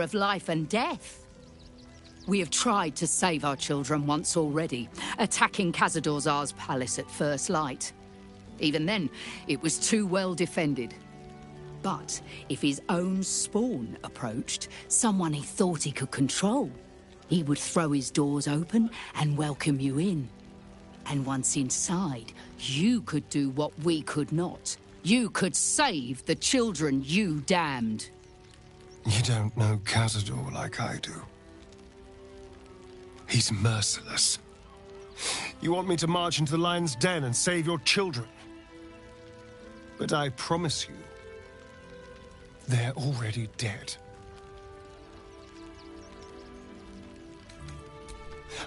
of life and death. We have tried to save our children once already, attacking Khazad-dûr's palace at first light. Even then, it was too well defended. But if his own spawn approached, someone he thought he could control, he would throw his doors open and welcome you in. And once inside, you could do what we could not. You could save the children you damned. You don't know Khazad-dûr like I do. He's merciless. You want me to march into the lion's den and save your children? But I promise you, they're already dead.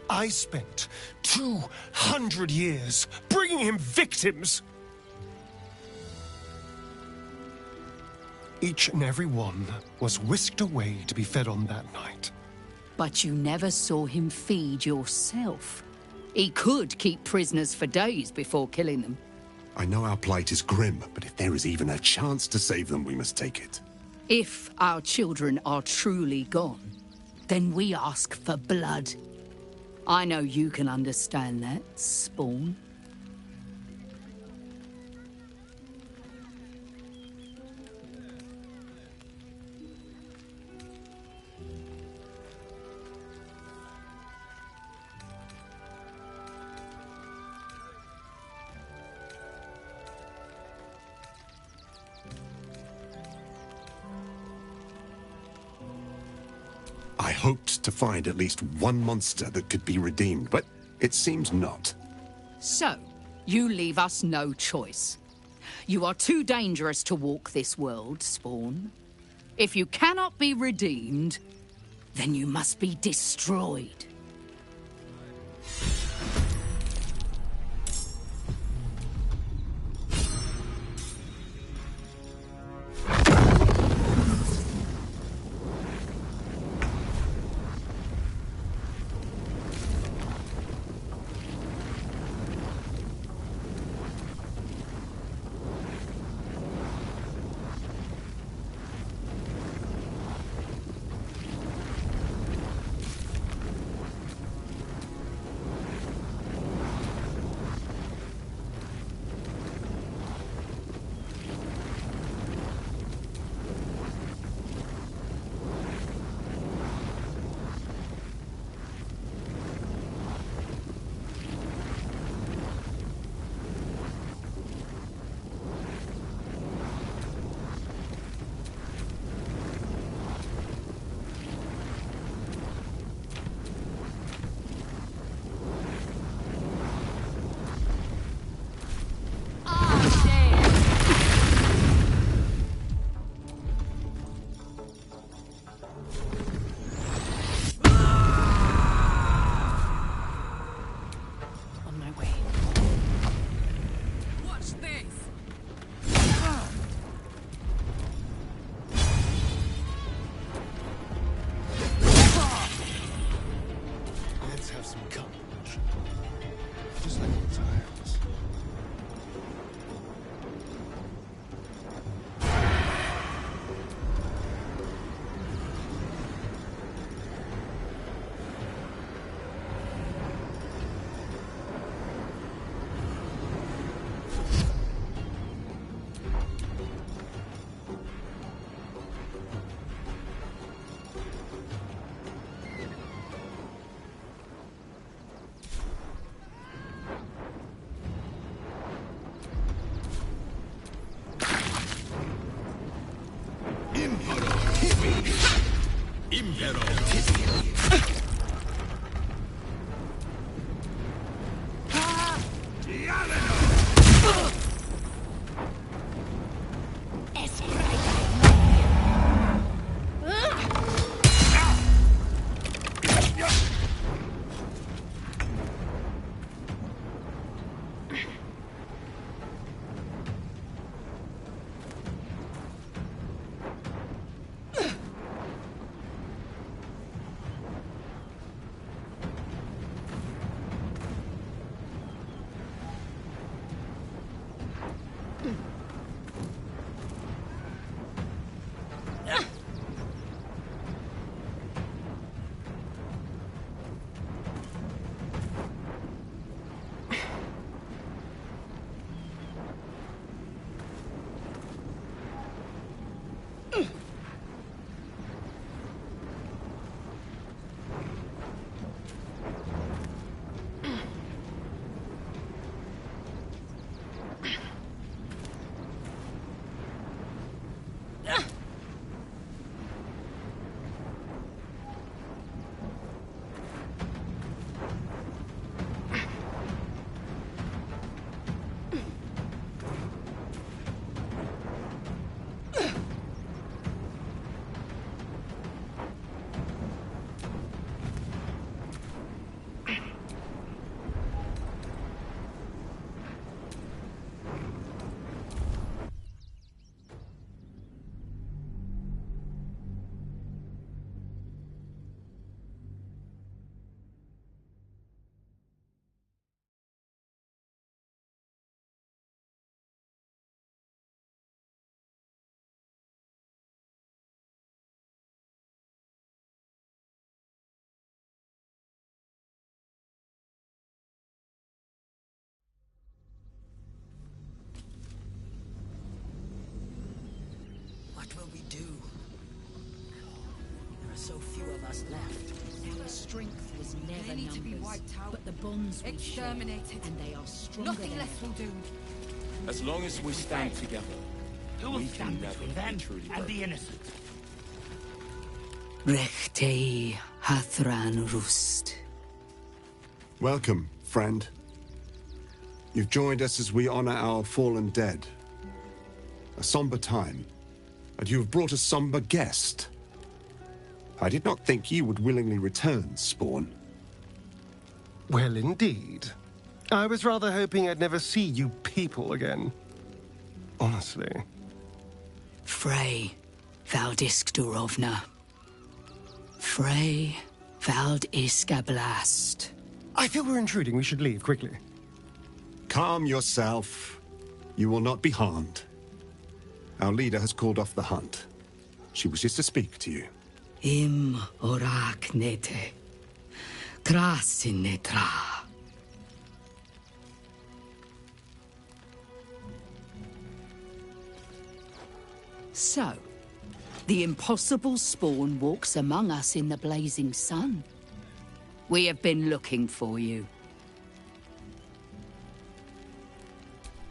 I spent 200 years bringing him victims. Each and every one was whisked away to be fed on that night. But you never saw him feed yourself. He could keep prisoners for days before killing them. I know our plight is grim, but if there is even a chance to save them, we must take it. If our children are truly gone, then we ask for blood. I know you can understand that, Spawn. I hoped to find at least one monster that could be redeemed, but it seems not. So, you leave us no choice. You are too dangerous to walk this world, Spawn. If you cannot be redeemed, then you must be destroyed. so few of us left. Our strength was never They need to be numbers, wiped out. but the bonds we share, Exterminated. and they are stronger Nothing than less ever. will do. As long as we stand together, Who will we stand can never between be them truly and broken. the innocent? Rechtei Hathran Rust. Welcome, friend. You've joined us as we honor our fallen dead. A somber time, and you have brought a somber guest. I did not think you would willingly return, Spawn. Well, indeed. I was rather hoping I'd never see you people again. Honestly. Frey Valdiskdorovna. Frey Valdiskablast. I feel we're intruding. We should leave quickly. Calm yourself. You will not be harmed. Our leader has called off the hunt. She wishes to speak to you. Im orak nete. Krasinetra. So, the impossible Spawn walks among us in the blazing sun. We have been looking for you.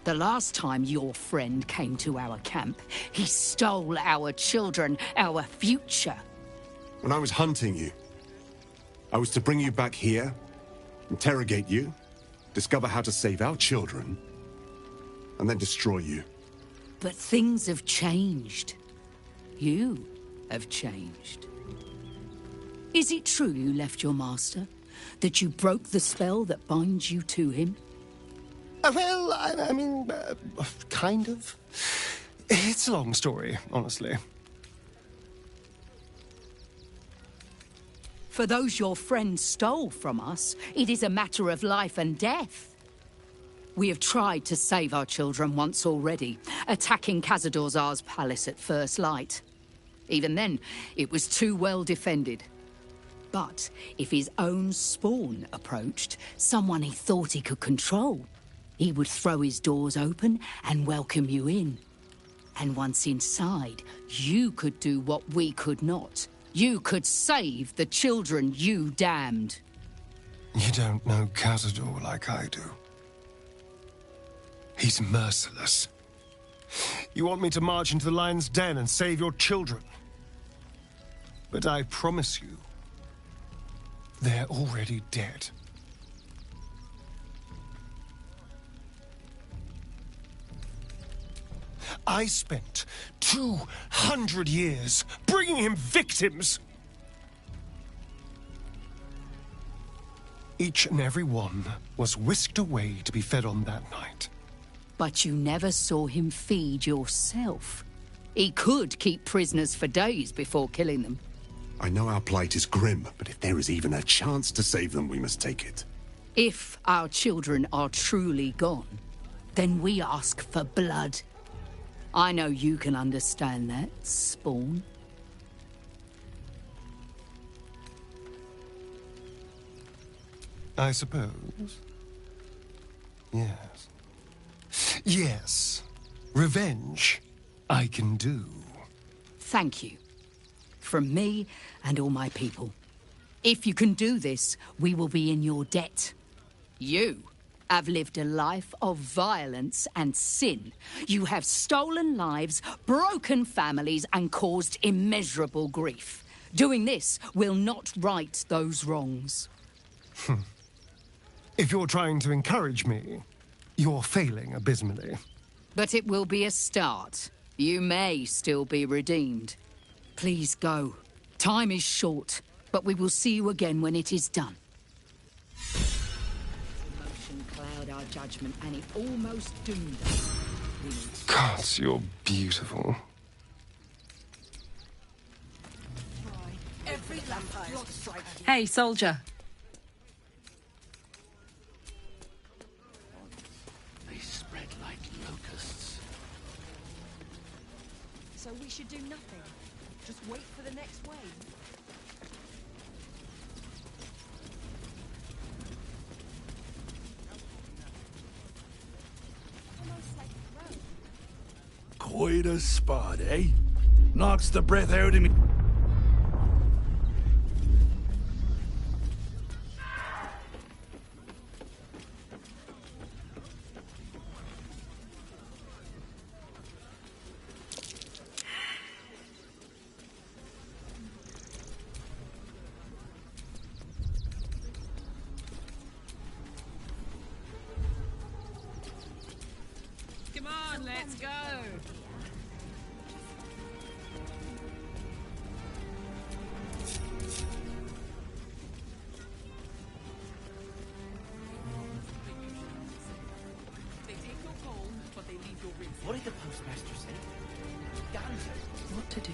The last time your friend came to our camp, he stole our children, our future. When I was hunting you, I was to bring you back here, interrogate you, discover how to save our children, and then destroy you. But things have changed. You have changed. Is it true you left your master? That you broke the spell that binds you to him? Well, I mean, kind of. It's a long story, honestly. For those your friend stole from us, it is a matter of life and death. We have tried to save our children once already, attacking Khazad-dûr's palace at first light. Even then, it was too well defended. But if his own spawn approached, someone he thought he could control, he would throw his doors open and welcome you in. And once inside, you could do what we could not. You could save the children you damned. You don't know Khazad-dûr like I do. He's merciless. You want me to march into the lion's den and save your children. But I promise you, they're already dead. I spent 200 years bringing him victims. Each and every one was whisked away to be fed on that night. But you never saw him feed yourself. He could keep prisoners for days before killing them. I know our plight is grim, but if there is even a chance to save them, we must take it. If our children are truly gone, then we ask for blood. I know you can understand that, Spawn. I suppose. Yes. Yes. Revenge, I can do. Thank you. From me and all my people. If you can do this, we will be in your debt. You have lived a life of violence and sin. You have stolen lives, broken families, and caused immeasurable grief. Doing this will not right those wrongs. If you're trying to encourage me, you're failing abysmally. But it will be a start. You may still be redeemed. Please go. Time is short, but we will see you again when it is done. Emotion cloud our judgment, and it almost doomed us. God, you're beautiful. Every last blood strike. Hey, soldier. They spread like locusts. So we should do nothing. Just wait for the next wave. Quite a spot, eh? Knocks the breath out of me. Let's go. What did the postmaster say? What to do?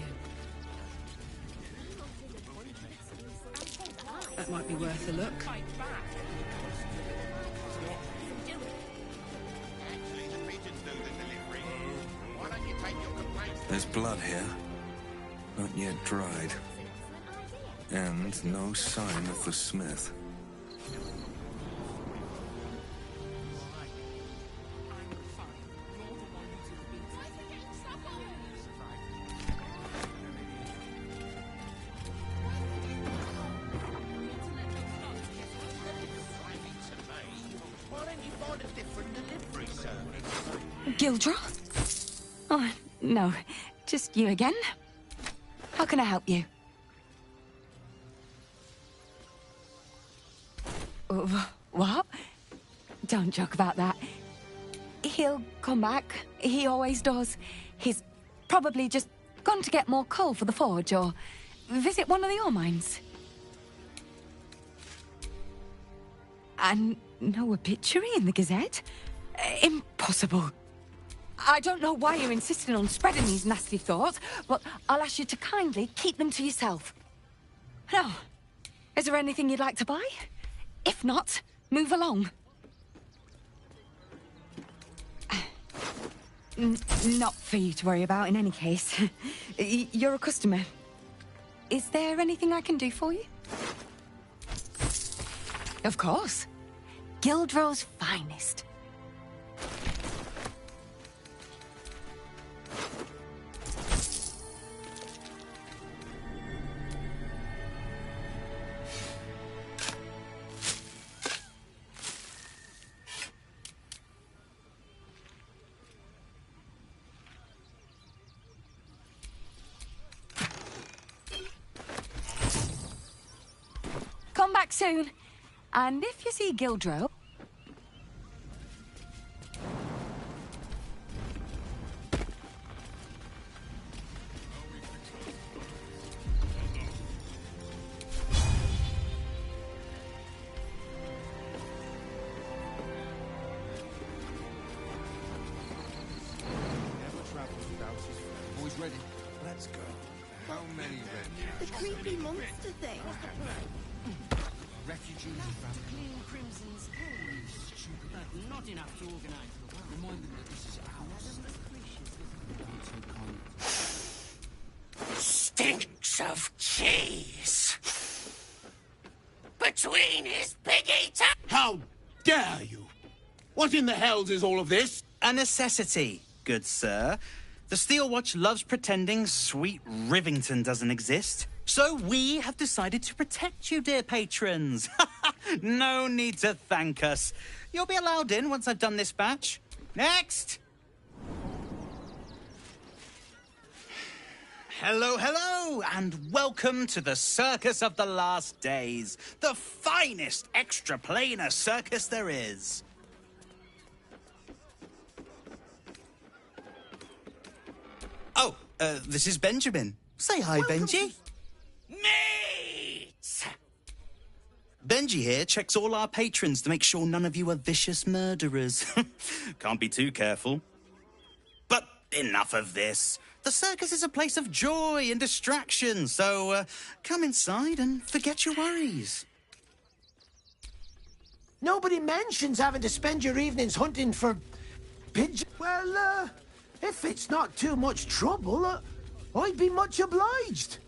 That might be worth a look. There's blood here, not yet dried, and no sign of the smith. Gildroth? Oh, no. Just you again? How can I help you? What? Don't joke about that. He'll come back. He always does. He's probably just gone to get more coal for the forge or visit one of the ore mines. And no obituary in the Gazette? Impossible. I don't know why you're insisting on spreading these nasty thoughts, but I'll ask you to kindly keep them to yourself. Now, is there anything you'd like to buy? If not, move along. Not for you to worry about in any case. You're a customer. Is there anything I can do for you? Of course. Gildrow's finest. Come back soon. And if you see Gildrow... Boys ready? Let's go. How many red The creepy monster thing. refugees Clean crimsons. Holy stupid. Not enough to organize. Remind them that this is ours. Stinks of cheese. Between his piggy toe. How dare you? What in the hells is all of this? A necessity, good sir. The Steel Watch loves pretending sweet Rivington doesn't exist. So we have decided to protect you, dear patrons. No need to thank us. You'll be allowed in once I've done this batch. Next! Hello, hello, and welcome to the Circus of the Last Days, the finest extra-planar circus there is. Oh, this is Benjamin. Say hi, Benji. Meat! Benji here checks all our patrons to make sure none of you are vicious murderers. Can't be too careful. But enough of this. The circus is a place of joy and distraction, so come inside and forget your worries. Nobody mentions having to spend your evenings hunting for pigeons. Well, if it's not too much trouble, I'd be much obliged.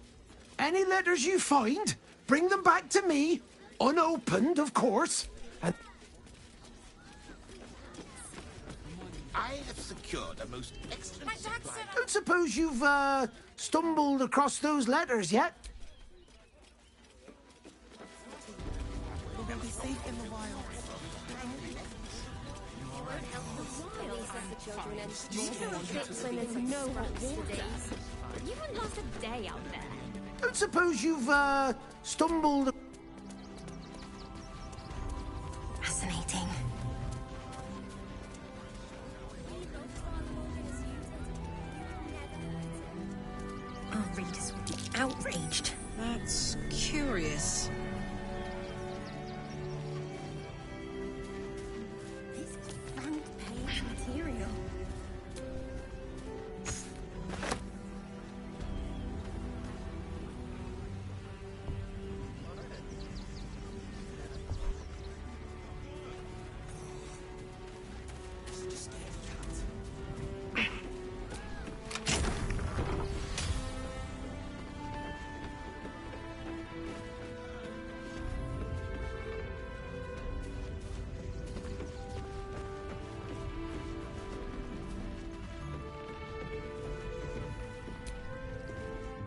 Any letters you find, bring them back to me, unopened, of course. And I have secured a most excellent supply. don't suppose you've stumbled across those letters yet? We're gonna be safe in the wild. You don't trip swimmers with no hot water. You wouldn't last a day out there. Don't suppose you've stumbled... Fascinating.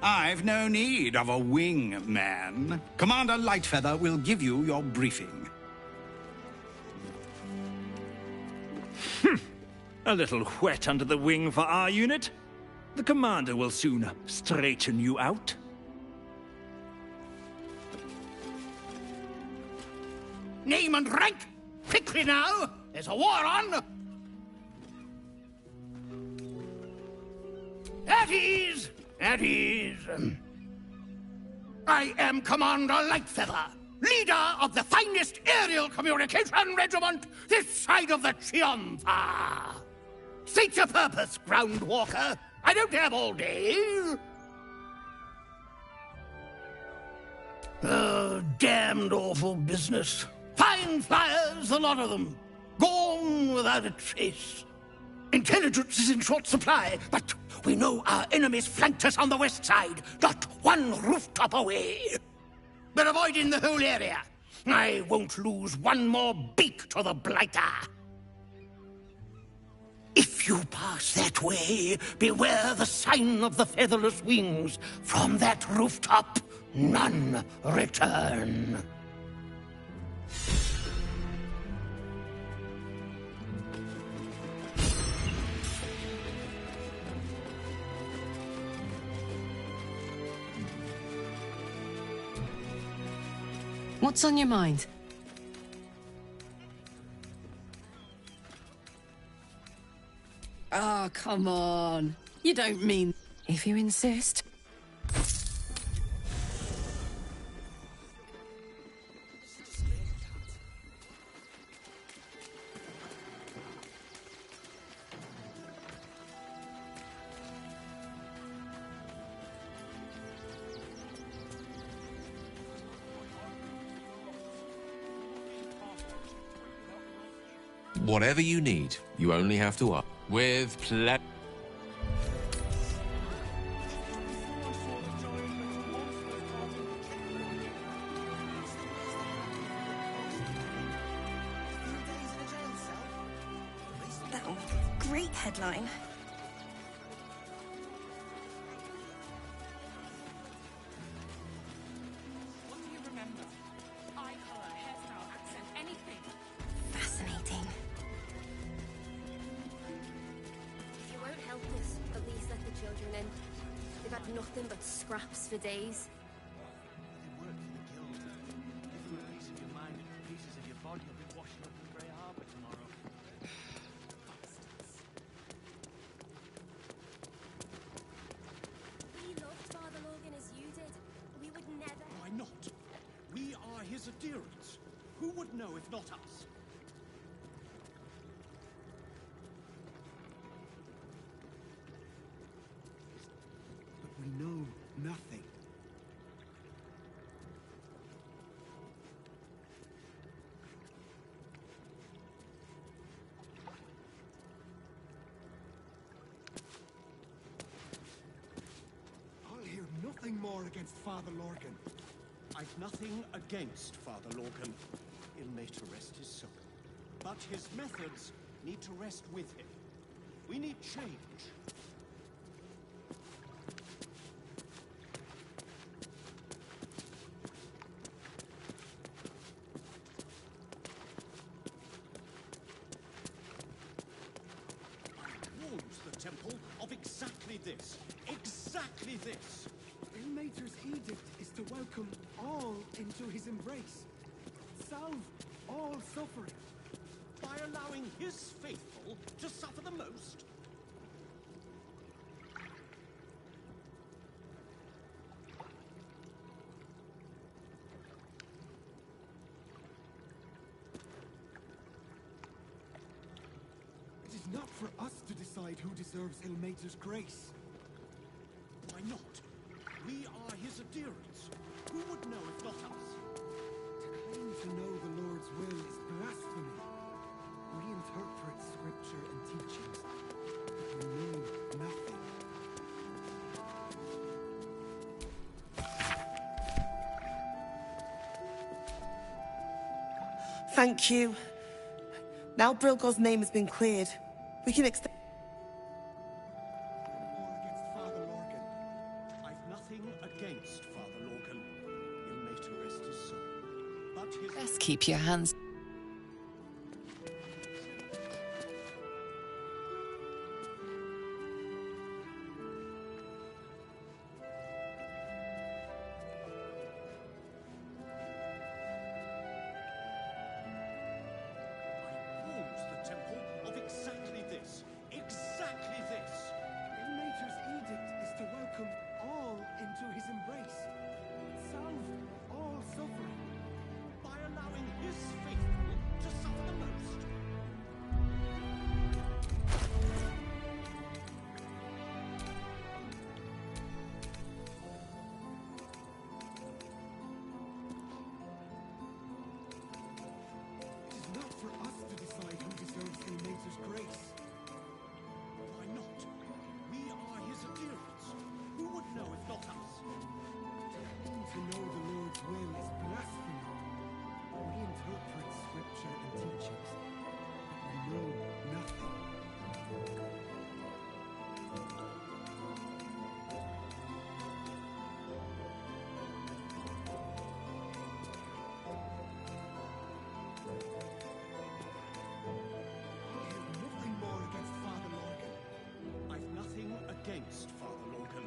I've no need of a wingman. Commander Lightfeather will give you your briefing. A little wet under the wing for our unit. The commander will soon straighten you out. Name and rank! Quickly now! There's a war on! At ease! At ease! I am Commander Lightfeather, leader of the finest aerial communication regiment this side of the Triumpha. State your purpose, Groundwalker. I don't have all day. Damned awful business. Fine flyers, a lot of them. Gone without a trace. Intelligence is in short supply, but we know our enemies flanked us on the west side, not one rooftop away. We're avoiding the whole area. I won't lose one more beak to the blighter. If you pass that way, beware the sign of the featherless wings. From that rooftop, none return. What's on your mind? Oh, come on. You don't mean... If you insist. Whatever you need, you only have to ask. With pleasure. Great headline. What do you remember? Eye color, hairstyle, accent, anything. Fascinating. If you won't help us, at least let the children in. They've had nothing but scraps for days. They worked in the guild. If you a piece of your mind, pieces of your body will be washing up in Grey Harbor tomorrow. We loved Father Logan as you did. We would never... Why not? We are his adherents. Who would know if not us? But we know nothing. I'll hear nothing more against Father Lorcan. I've nothing against Father Lorcan. He'll may to rest his soul. But his methods need to rest with him. We need change. I warned the temple of exactly this. Exactly this. Ilmater's edict is to welcome all into his embrace. Salve all suffering. By allowing his faithful to suffer the most? It is not for us to decide who deserves Ilmater's grace. Why not? We are his adherents. Who would know if not us? To claim to know the Lord's will is blasphemy. We interpret scripture and teachings, but we know nothing. Thank you. Now Brilgor's name has been cleared. We can extend... War against Father Lorcan. I've nothing Best keep your hands. Warns the temple of exactly this. Exactly this. Ilmater's edict is to welcome all into his embrace. Salve all suffering. By allowing his faithful to suffer the most. It is not for us to decide who deserves Ilmater's grace. Why not? We are his adherents. Who would know if not us? To know the Lord's will is blasphemy. We interpret scripture and teachings, but we know nothing. I have nothing more against Father Lorcan. I've nothing against Father Lorcan.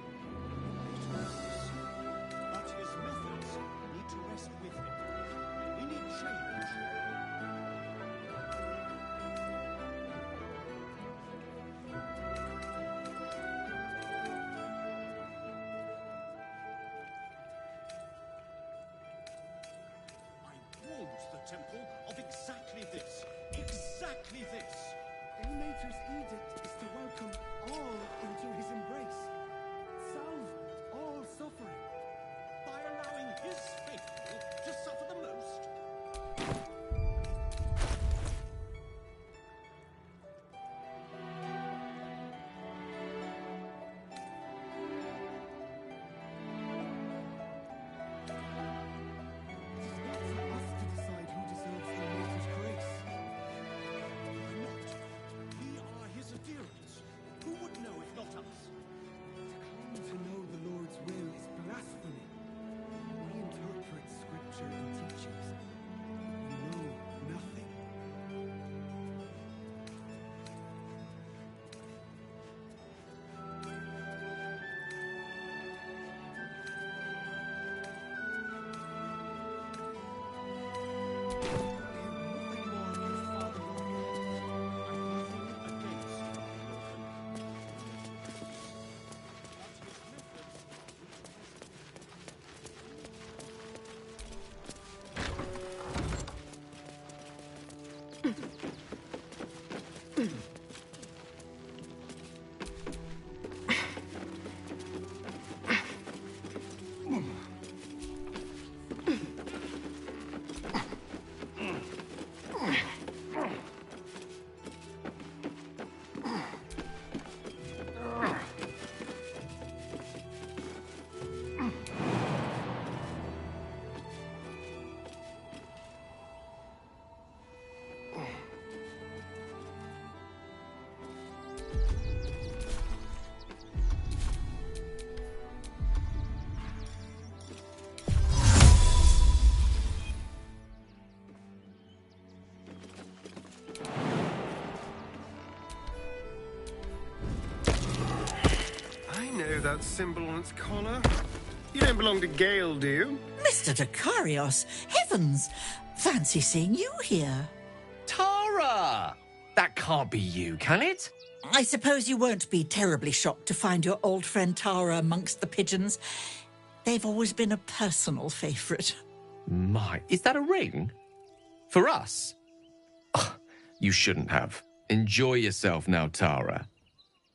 But his methods need to rest with him. We need change. I warned the temple of exactly this. Exactly this. Ilmater's edict is to welcome all into his embrace. Salve all suffering. By allowing his faithful to suffer the most. It is not for us to decide who deserves Ilmater's grace. Why not? We are his adherents. Who would know if not us? To claim to know the Lord's will is blasphemy. We interpret scripture and teachings, but we know nothing. That symbol on its collar. You don't belong to Gale, do you? Mr. Dakarios, heavens! Fancy seeing you here. Tara! That can't be you, can it? I suppose you won't be terribly shocked to find your old friend Tara amongst the pigeons. They've always been a personal favourite. My, is that a ring? For us? Ugh, you shouldn't have. Enjoy yourself now, Tara.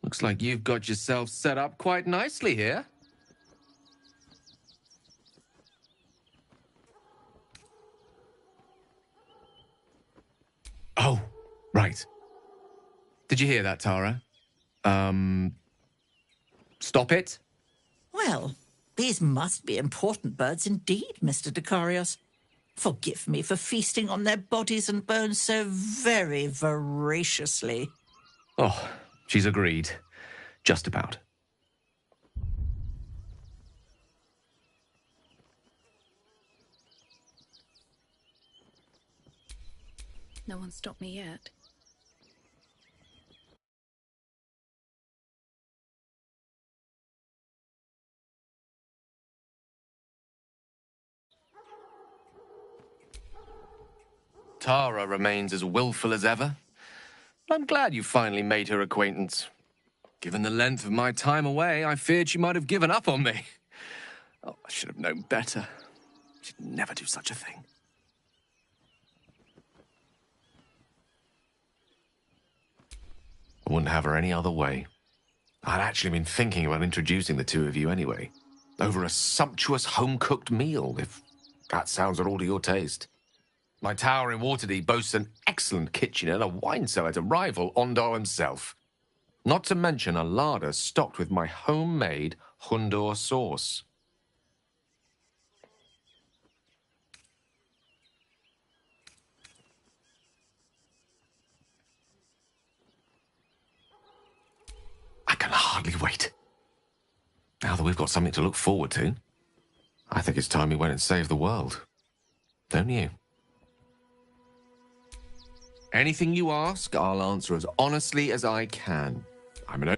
Looks like you've got yourself set up quite nicely here. Oh, right. Did you hear that, Tara? Stop it? Well, these must be important birds indeed, Mr. Dakarios. Forgive me for feasting on their bodies and bones so very voraciously. Oh, she's agreed. Just about. No one stopped me yet. Tara remains as willful as ever. I'm glad you finally made her acquaintance. Given the length of my time away, I feared she might have given up on me. Oh, I should have known better. She'd never do such a thing. I wouldn't have her any other way. I'd actually been thinking about introducing the two of you anyway. Over a sumptuous home-cooked meal, if that sounds at all to your taste. My tower in Waterdeep boasts an excellent kitchen and a wine cellar to rival Ondar himself. Not to mention a larder stocked with my homemade Hundor sauce. I can hardly wait. Now that we've got something to look forward to, I think it's time we went and saved the world. Don't you? Anything you ask, I'll answer as honestly as I can. I'm an...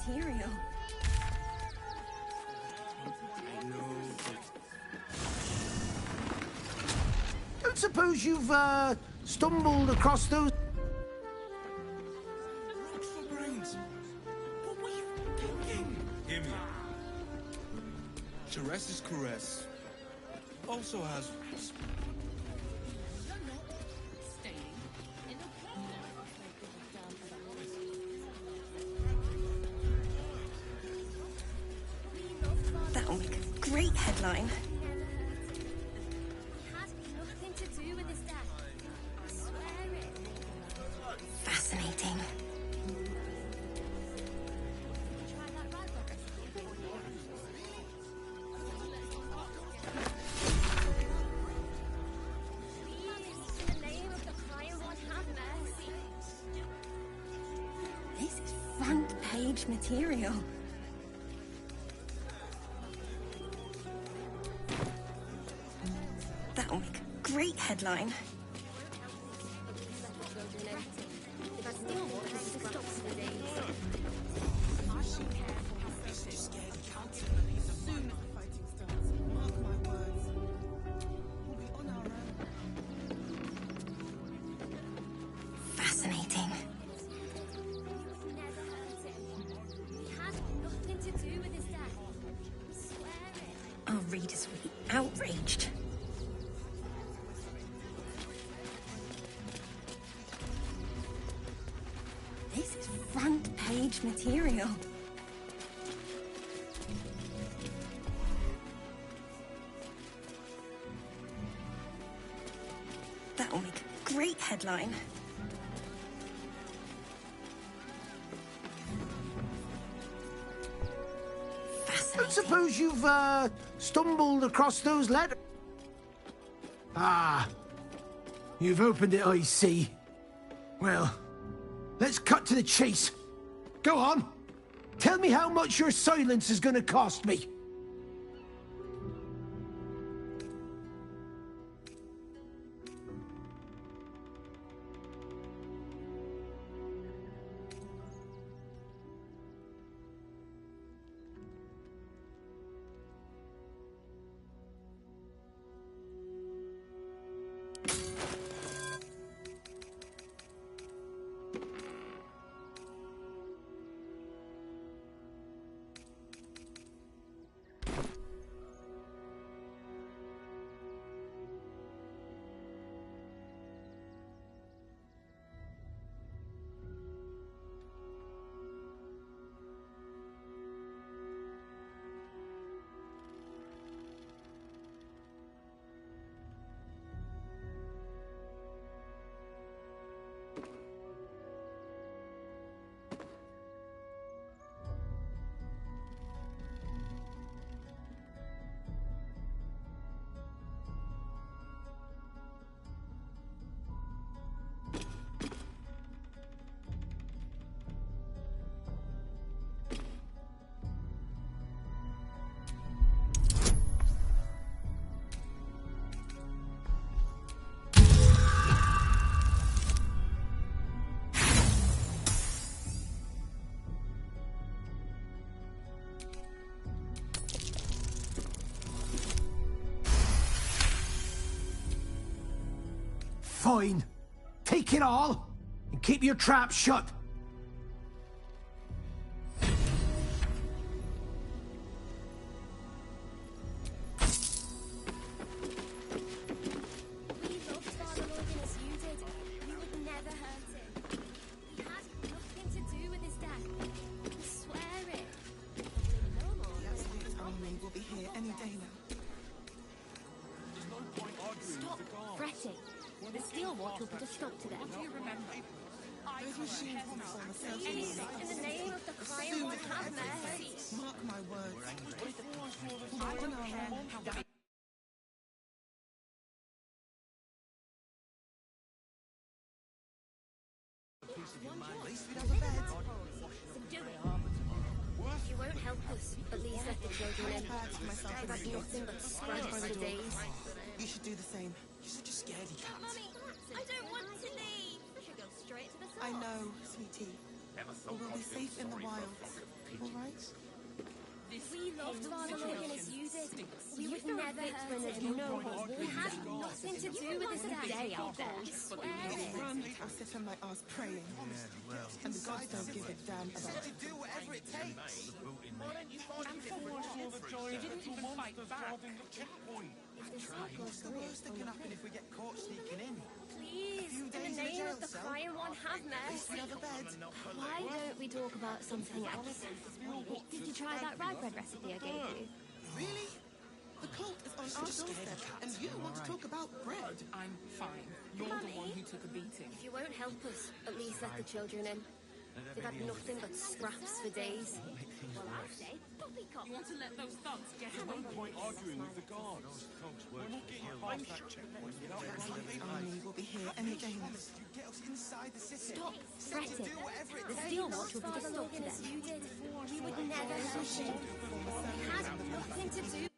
Material. Don't suppose you've stumbled across those. Hear me out. Teresa's caress also has. That'll make a great headline. Fascinating. This is front page material. That'll make a great headline. Fascinating. Our readers will be outraged. This is front page material. That'll make a great headline. Don't suppose you've stumbled across those letters. Ah, You've opened it, I see. Well, let's cut to the chase. Go on. Tell me how much your silence is gonna cost me. Fine. Take it all, and keep your trap shut. The Steel Watch will put a stop to them. Do you remember? Those machines will form a self-sustaining. In the name of the crying one, have mercy. Mark my words. On our end. You won't help us, but please let the children in. I've had nothing but scraps for days. You should do the same. You're such a scaredy cat. Mummy, I don't want to leave. We should go straight to the source. I know, sweetie. We will be safe in the wilds. All right? We loved Father Logan as you did. We would never hurt him. No, we had nothing to do with this day out there. I swear it. I sit on my ass praying. And the gods don't give a damn about it. Do whatever it takes. And for what? You didn't even fight back. What's the worst that can happen if we get caught sneaking in? Please, in the name of the crying one, have mercy. Why don't we talk about something else? Did you try that rye bread recipe I gave you? Really? The cult is on our doorstep, and you want to talk about bread? I'm fine. You're the one who took a beating. If you won't help us, at least let the children in. They've had nothing but scraps for days. Well, I say, poppycock. You want to let those thugs get away? No point arguing with the guards. We're not getting past that checkpoint without The army will be here any day now. Get us inside the city. Stop fretting. The Steel Watch will put a stop to them. We would never hurt him. We had nothing to do.